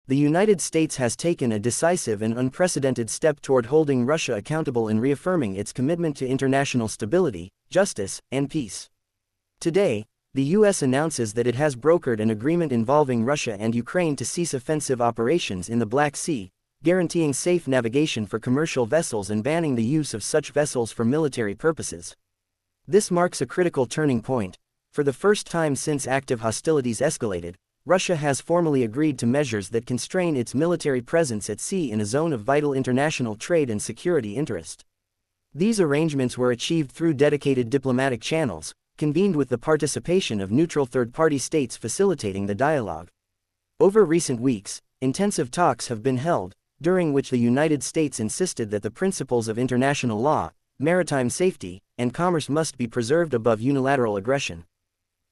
The United States has taken a decisive and unprecedented step toward holding Russia accountable and reaffirming its commitment to international stability, justice, and peace. Today, the U.S. announces that it has brokered an agreement involving Russia and Ukraine to cease offensive operations in the Black Sea, guaranteeing safe navigation for commercial vessels and banning the use of such vessels for military purposes. This marks a critical turning point. For the first time since active hostilities escalated, Russia has formally agreed to measures that constrain its military presence at sea in a zone of vital international trade and security interest. These arrangements were achieved through dedicated diplomatic channels, convened with the participation of neutral third-party states facilitating the dialogue. Over recent weeks, intensive talks have been held, during which the United States insisted that the principles of international law, maritime safety, and commerce must be preserved above unilateral aggression.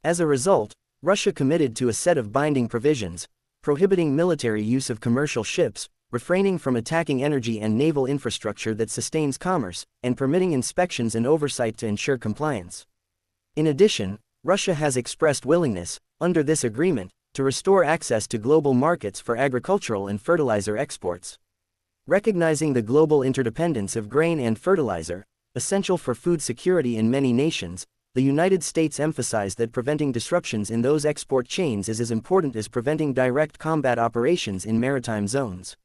As a result, Russia committed to a set of binding provisions, prohibiting military use of commercial ships, refraining from attacking energy and naval infrastructure that sustains commerce, and permitting inspections and oversight to ensure compliance. In addition, Russia has expressed willingness, under this agreement, to restore access to global markets for agricultural and fertilizer exports. Recognizing the global interdependence of grain and fertilizer, essential for food security in many nations, the United States emphasized that preventing disruptions in those export chains is as important as preventing direct combat operations in maritime zones.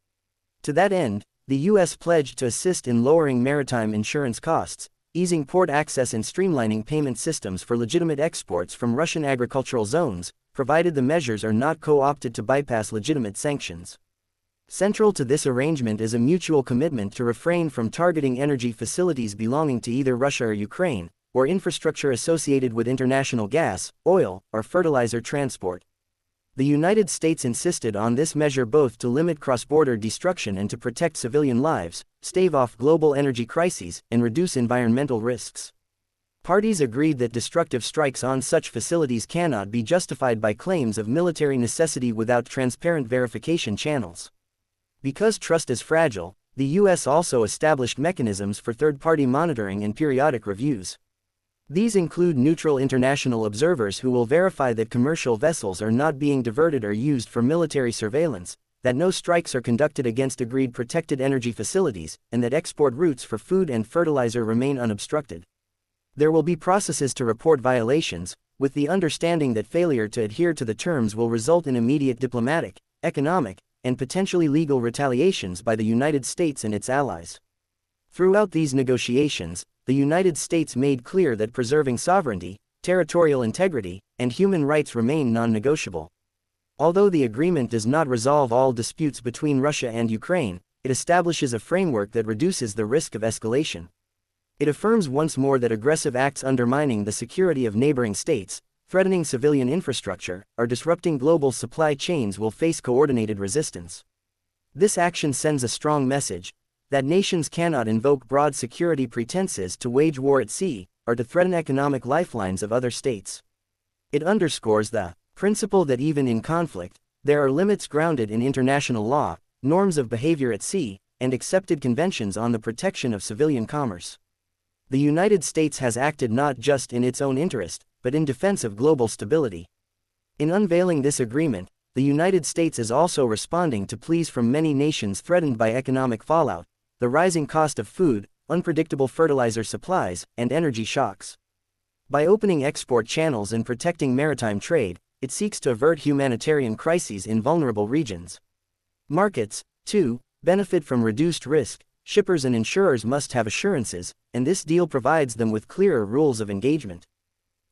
To that end, the U.S. pledged to assist in lowering maritime insurance costs, easing port access and streamlining payment systems for legitimate exports from Russian agricultural zones, provided the measures are not co-opted to bypass legitimate sanctions. Central to this arrangement is a mutual commitment to refrain from targeting energy facilities belonging to either Russia or Ukraine, or infrastructure associated with international gas, oil, or fertilizer transport. The United States insisted on this measure both to limit cross-border destruction and to protect civilian lives, stave off global energy crises, and reduce environmental risks. Parties agreed that destructive strikes on such facilities cannot be justified by claims of military necessity without transparent verification channels. Because trust is fragile, the U.S. also established mechanisms for third-party monitoring and periodic reviews. These include neutral international observers who will verify that commercial vessels are not being diverted or used for military surveillance, that no strikes are conducted against agreed protected energy facilities, and that export routes for food and fertilizer remain unobstructed. There will be processes to report violations, with the understanding that failure to adhere to the terms will result in immediate diplomatic, economic, and potentially legal retaliations by the United States and its allies. Throughout these negotiations, the United States made clear that preserving sovereignty, territorial integrity, and human rights remain non-negotiable. Although the agreement does not resolve all disputes between Russia and Ukraine, it establishes a framework that reduces the risk of escalation. It affirms once more that aggressive acts undermining the security of neighboring states, threatening civilian infrastructure, or disrupting global supply chains will face coordinated resistance. This action sends a strong message that nations cannot invoke broad security pretenses to wage war at sea, or to threaten economic lifelines of other states. It underscores the principle that even in conflict, there are limits grounded in international law, norms of behavior at sea, and accepted conventions on the protection of civilian commerce. The United States has acted not just in its own interest, but in defense of global stability. In unveiling this agreement, the United States is also responding to pleas from many nations threatened by economic fallout, the rising cost of food, unpredictable fertilizer supplies, and energy shocks. By opening export channels and protecting maritime trade, it seeks to avert humanitarian crises in vulnerable regions. Markets, too, benefit from reduced risk. Shippers and insurers must have assurances, and this deal provides them with clearer rules of engagement.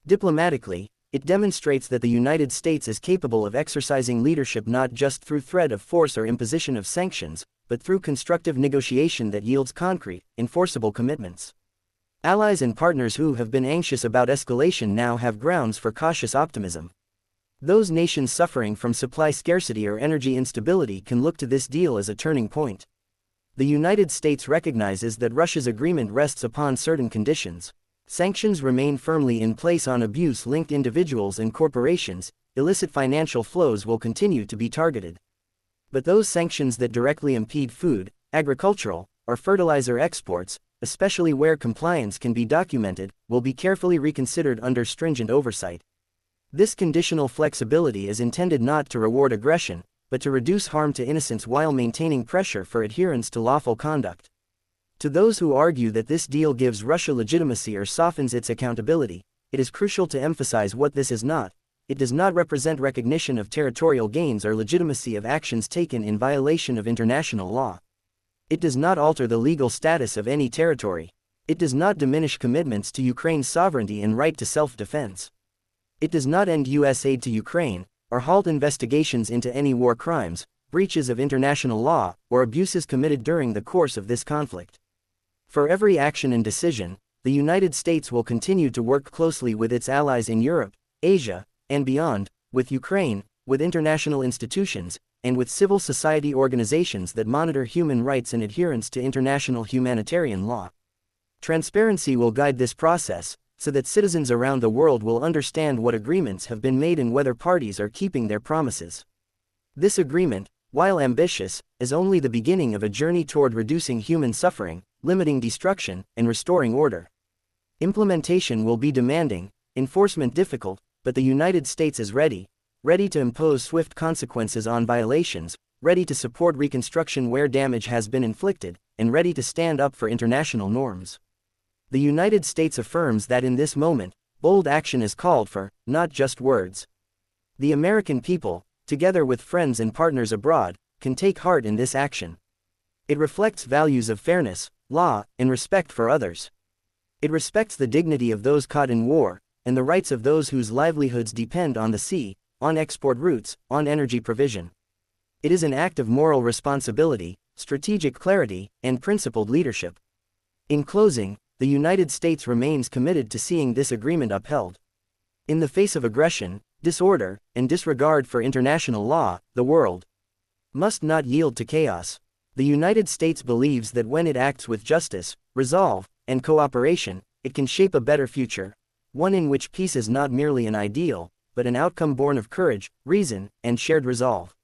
Diplomatically, it demonstrates that the United States is capable of exercising leadership not just through threat of force or imposition of sanctions, but through constructive negotiation that yields concrete, enforceable commitments. Allies and partners who have been anxious about escalation now have grounds for cautious optimism. Those nations suffering from supply scarcity or energy instability can look to this deal as a turning point. The United States recognizes that Russia's agreement rests upon certain conditions. Sanctions remain firmly in place on abuse-linked individuals and corporations. Illicit financial flows will continue to be targeted. But those sanctions that directly impede food, agricultural, or fertilizer exports, especially where compliance can be documented, will be carefully reconsidered under stringent oversight. This conditional flexibility is intended not to reward aggression, but to reduce harm to innocents while maintaining pressure for adherence to lawful conduct. To those who argue that this deal gives Russia legitimacy or softens its accountability, it is crucial to emphasize what this is not. It does not represent recognition of territorial gains or legitimacy of actions taken in violation of international law. It does not alter the legal status of any territory. It does not diminish commitments to Ukraine's sovereignty and right to self-defense. It does not end U.S. aid to Ukraine, or halt investigations into any war crimes, breaches of international law, or abuses committed during the course of this conflict. For every action and decision, the United States will continue to work closely with its allies in Europe, Asia, and beyond, with Ukraine, with international institutions, and with civil society organizations that monitor human rights and adherence to international humanitarian law. Transparency will guide this process, so that citizens around the world will understand what agreements have been made and whether parties are keeping their promises. This agreement, while ambitious, is only the beginning of a journey toward reducing human suffering, limiting destruction, and restoring order. Implementation will be demanding, enforcement difficult, but the United States is ready to impose swift consequences on violations, ready to support reconstruction where damage has been inflicted, and ready to stand up for international norms. The United States affirms that in this moment, bold action is called for, not just words. The American people, together with friends and partners abroad, can take heart in this action. It reflects values of fairness, law, and respect for others. It respects the dignity of those caught in war, and the rights of those whose livelihoods depend on the sea, on export routes, on energy provision. It is an act of moral responsibility, strategic clarity, and principled leadership. In closing, the United States remains committed to seeing this agreement upheld. In the face of aggression, disorder, and disregard for international law, the world must not yield to chaos. The United States believes that when it acts with justice, resolve, and cooperation, it can shape a better future, one in which peace is not merely an ideal, but an outcome born of courage, reason, and shared resolve.